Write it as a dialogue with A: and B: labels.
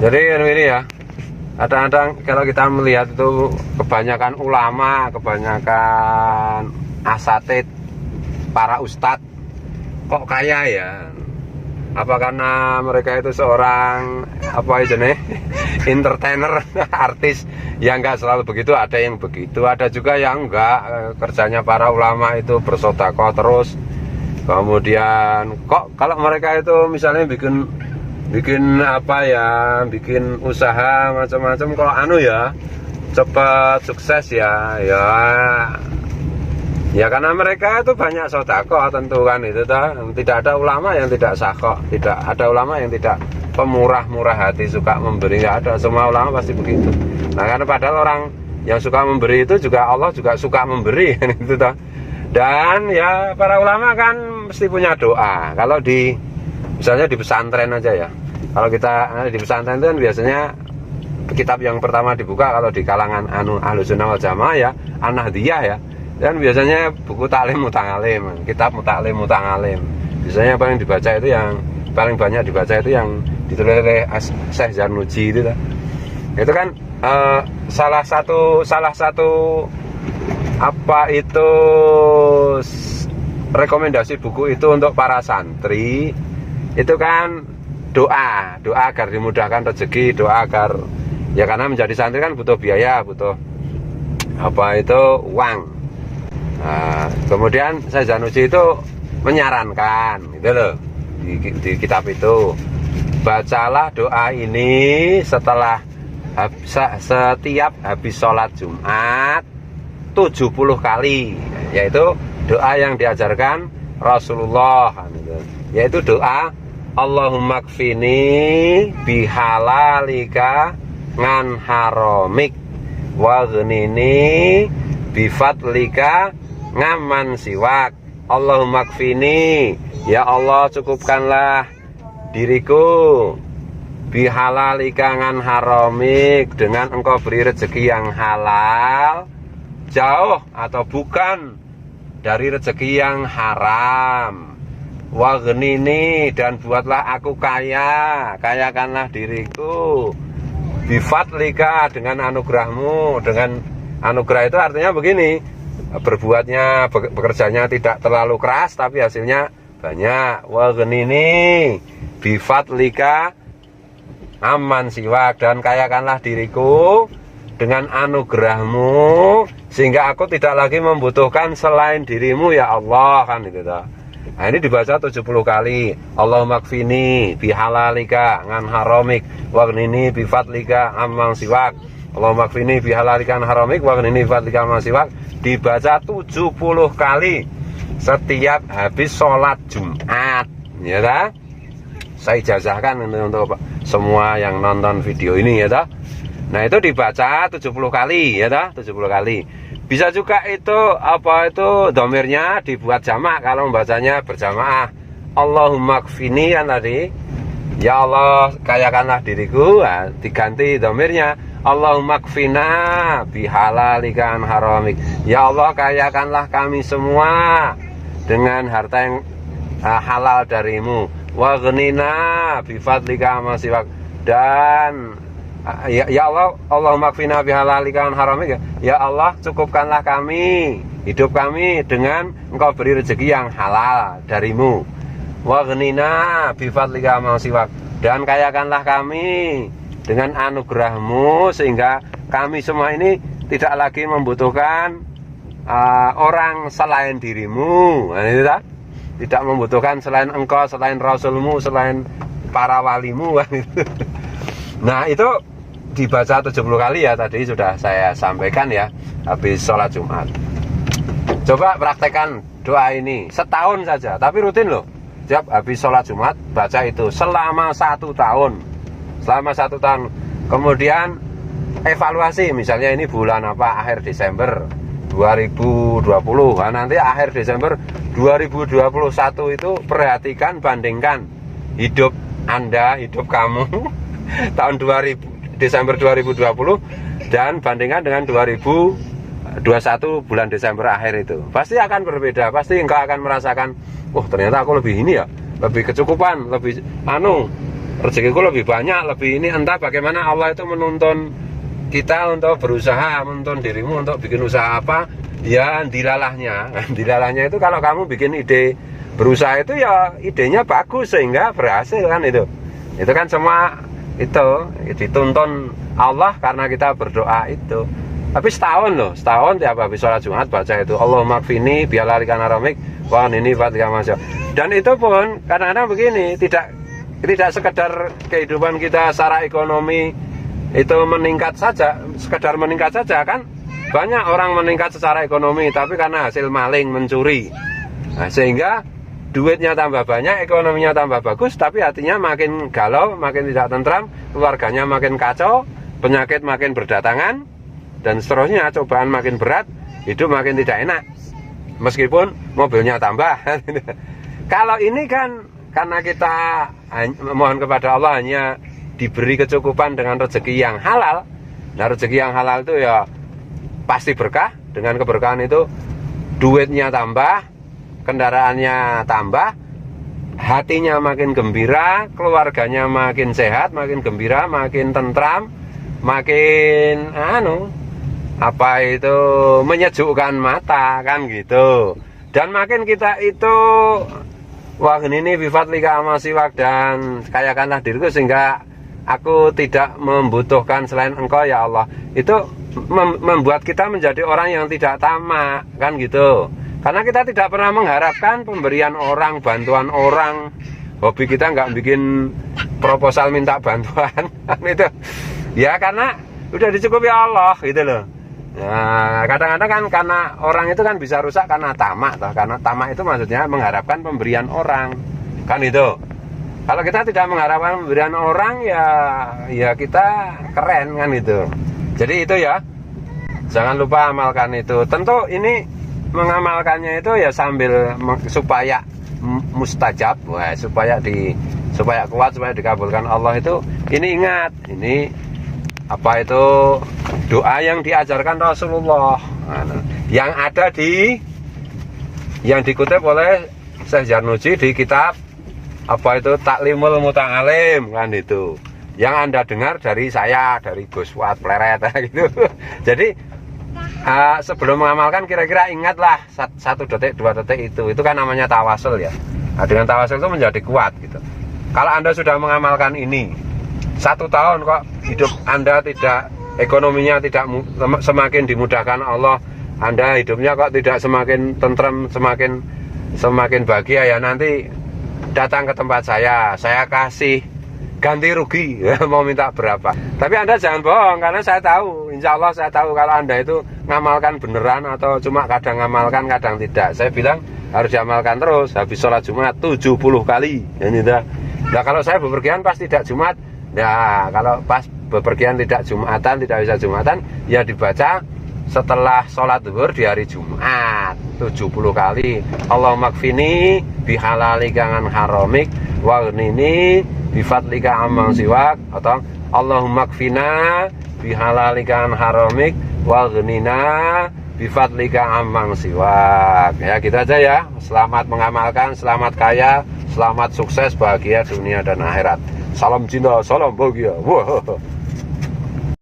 A: Jadi ini ya, kadang-kadang kalau kita melihat itu kebanyakan ulama, kebanyakan asatid, para ustadz kok kaya ya. Apa karena mereka itu seorang apa itu nih entertainer, artis yang enggak selalu begitu, ada yang begitu, ada juga yang enggak. Kerjanya para ulama itu bersedekah terus. Kemudian kok kalau mereka itu misalnya bikin apa ya, bikin usaha macam-macam, kalau anu ya cepat sukses ya karena mereka itu banyak sedekah tentu kan itu toh. Tidak ada ulama yang tidak sakok, tidak ada ulama yang tidak pemurah-murah hati, suka memberi, nggak ada. Semua ulama pasti begitu. Nah karena padahal orang yang suka memberi itu juga Allah juga suka memberi kan itu toh. Dan ya para ulama kan mesti punya doa. Kalau di misalnya di pesantren aja ya, kalau kita di pesantren itu kan biasanya kitab yang pertama dibuka kalau di kalangan Ahlussunnah wal Jamaah ya An-Nahdiyah ya. Dan biasanya buku taklim muta'alim, kitab mutaklim muta'alim. Biasanya paling dibaca itu yang paling banyak dibaca itu yang ditulis oleh Syekh Zarnuji itu. Itu kan salah satu apa itu rekomendasi buku itu untuk para santri itu kan doa agar dimudahkan rezeki, doa agar ya karena menjadi santri kan butuh biaya, butuh apa itu uang. Nah, kemudian Syekh Zarnuji itu menyarankan gitu loh di kitab itu, bacalah doa ini setelah setiap habis sholat Jumat 70 kali, yaitu doa yang diajarkan Rasulullah, yaitu doa Allahumma kfini bihalalika ngan haramik wa ghnini bifadlika ngaman siwak. Allahumma kfini, ya Allah cukupkanlah diriku bihalalika ngan haramik, dengan engkau beri rezeki yang halal, jauh atau bukan dari rezeki yang haram. Wa ghnini, dan buatlah aku kaya, kayakanlah diriku bifadlika, dengan anugerahmu. Dengan anugerah itu artinya begini, berbuatnya, bekerjanya tidak terlalu keras tapi hasilnya banyak. Wa ghnini bifadlika aman siwak, dan kayakanlah diriku dengan anugerahmu sehingga aku tidak lagi membutuhkan selain dirimu ya Allah, kan itu toh. Nah ini dibaca 70 kali. Allahumma kfini bihalalika ngan haramik wa ghnini bifadlika amman siwak. Allahumma kfini bihalalika ngan haramik wa ghnini bifadlika amman siwak, dibaca 70 kali setiap habis sholat Jumat ya dah. Saya ijazahkan untuk semua yang nonton video ini ya dah. Nah itu dibaca 70 kali ya dah, 70 kali. Bisa juga itu apa itu domirnya dibuat jamak kalau membacanya berjamaah. Allahumma kfini kan tadi, ya Allah kayakanlah diriku, nah, diganti domirnya Allahumma kfina bihalalika an haramik, ya Allah kayakanlah kami semua dengan harta yang halal darimu. Wa ghnina bifadlika ma siwak, dan ya Allah, Allahumma kfina bihalalika an haramik, ya Allah cukupkanlah kami, hidup kami dengan engkau beri rezeki yang halal darimu. Wa ghnina bifadlika ma siwak, dan kayakanlah kami dengan anugerahmu sehingga kami semua ini tidak lagi membutuhkan orang selain dirimu. Nah, itu tak? Tidak membutuhkan selain engkau, selain Rasulmu, selain para walimu. Nah itu dibaca 70 kali ya, tadi sudah saya sampaikan ya habis sholat Jumat. Coba praktekkan doa ini setahun saja, tapi rutin loh. Setiap habis sholat Jumat baca itu selama 1 tahun. Selama 1 tahun. Kemudian evaluasi, misalnya ini bulan apa, akhir Desember 2020. Nah, nanti akhir Desember 2021 itu perhatikan, bandingkan hidup Anda, hidup kamu tahun 2000 Desember 2020 dan bandingkan dengan 2021 bulan Desember akhir itu. Pasti akan berbeda, pasti engkau akan merasakan, oh ternyata aku lebih ini ya, lebih kecukupan, lebih rezekiku lebih banyak, lebih ini. Entah bagaimana Allah itu menuntun kita untuk berusaha, menuntun dirimu untuk bikin usaha apa, ya dilalahnya. Dilalahnya itu kalau kamu bikin ide berusaha itu ya idenya bagus sehingga berhasil kan itu. Itu kan semua itu dituntun Allah karena kita berdoa itu. Tapi setahun loh, setahun tiap habis sholat Jumat baca itu Allahumma kfini bihalalika haramik wa nini fatika masya. Dan itu pun kadang-kadang begini, tidak sekedar kehidupan kita secara ekonomi itu meningkat saja, sekedar meningkat saja kan. Banyak orang meningkat secara ekonomi tapi karena hasil maling, mencuri. Nah, sehingga duitnya tambah banyak, ekonominya tambah bagus, tapi hatinya makin galau, makin tidak tentram, keluarganya makin kacau, penyakit makin berdatangan, dan seterusnya, cobaan makin berat, hidup makin tidak enak. Meskipun mobilnya tambah. Kalau ini kan karena kita mohon kepada Allah hanya diberi kecukupan dengan rezeki yang halal. Nah, rezeki yang halal itu ya pasti berkah. Dengan keberkahan itu duitnya tambah, kendaraannya tambah, hatinya makin gembira, keluarganya makin sehat, makin gembira, makin tentram, makin apa itu menyejukkan mata kan gitu. Dan makin kita itu wah ini bifadlika amasiwak dan kayakanlah diriku sehingga aku tidak membutuhkan selain engkau ya Allah. Itu membuat kita menjadi orang yang tidak tamak kan gitu. Karena kita tidak pernah mengharapkan pemberian orang, bantuan orang. Hobi kita nggak bikin proposal minta bantuan itu. Ya karena udah dicukupi Allah gitu loh. Nah, kadang-kadang kan karena orang itu kan bisa rusak karena tamak toh. Karena tamak itu maksudnya mengharapkan pemberian orang. Kan itu. Kalau kita tidak mengharapkan pemberian orang ya kita keren kan itu. Jadi itu ya. Jangan lupa amalkan itu. Tentu ini mengamalkannya itu ya sambil supaya mustajab, supaya kuat, supaya dikabulkan Allah itu. Ini ingat, ini apa itu doa yang diajarkan Rasulullah, yang ada yang dikutip oleh Syekh Zarnuji di kitab apa itu Taklimul Muta'alim kan itu, yang Anda dengar dari saya, dari Gus Fuad Pleret gitu. Jadi sebelum mengamalkan kira-kira ingatlah 1 detik 2 detik itu kan namanya tawasul ya. Nah, dengan tawasul itu menjadi kuat gitu. Kalau Anda sudah mengamalkan ini 1 tahun kok hidup Anda tidak, ekonominya tidak semakin dimudahkan Allah, Anda hidupnya kok tidak semakin tentram, semakin bahagia, ya nanti datang ke tempat saya kasih ganti rugi mau minta berapa. Tapi Anda jangan bohong, karena saya tahu, insya Allah saya tahu kalau Anda itu ngamalkan beneran atau cuma kadang ngamalkan kadang tidak. Saya bilang harus diamalkan terus, habis sholat Jumat 70 kali ya. Nah kalau saya bepergian pas tidak Jumat, ya kalau pas bepergian tidak Jumatan, tidak bisa Jumatan, ya dibaca setelah sholat zuhur di hari Jumat 70 kali. Allahumma kfini bihalalika an haramik waghnini bifadlika amman siwak, atau Allahumma kfina bihalalika an haramik waghnina bifadlika amman siwak. Ya gitu aja ya. Selamat mengamalkan, selamat kaya, selamat sukses, bahagia dunia dan akhirat. Salam cinta, salam bahagia. Wah.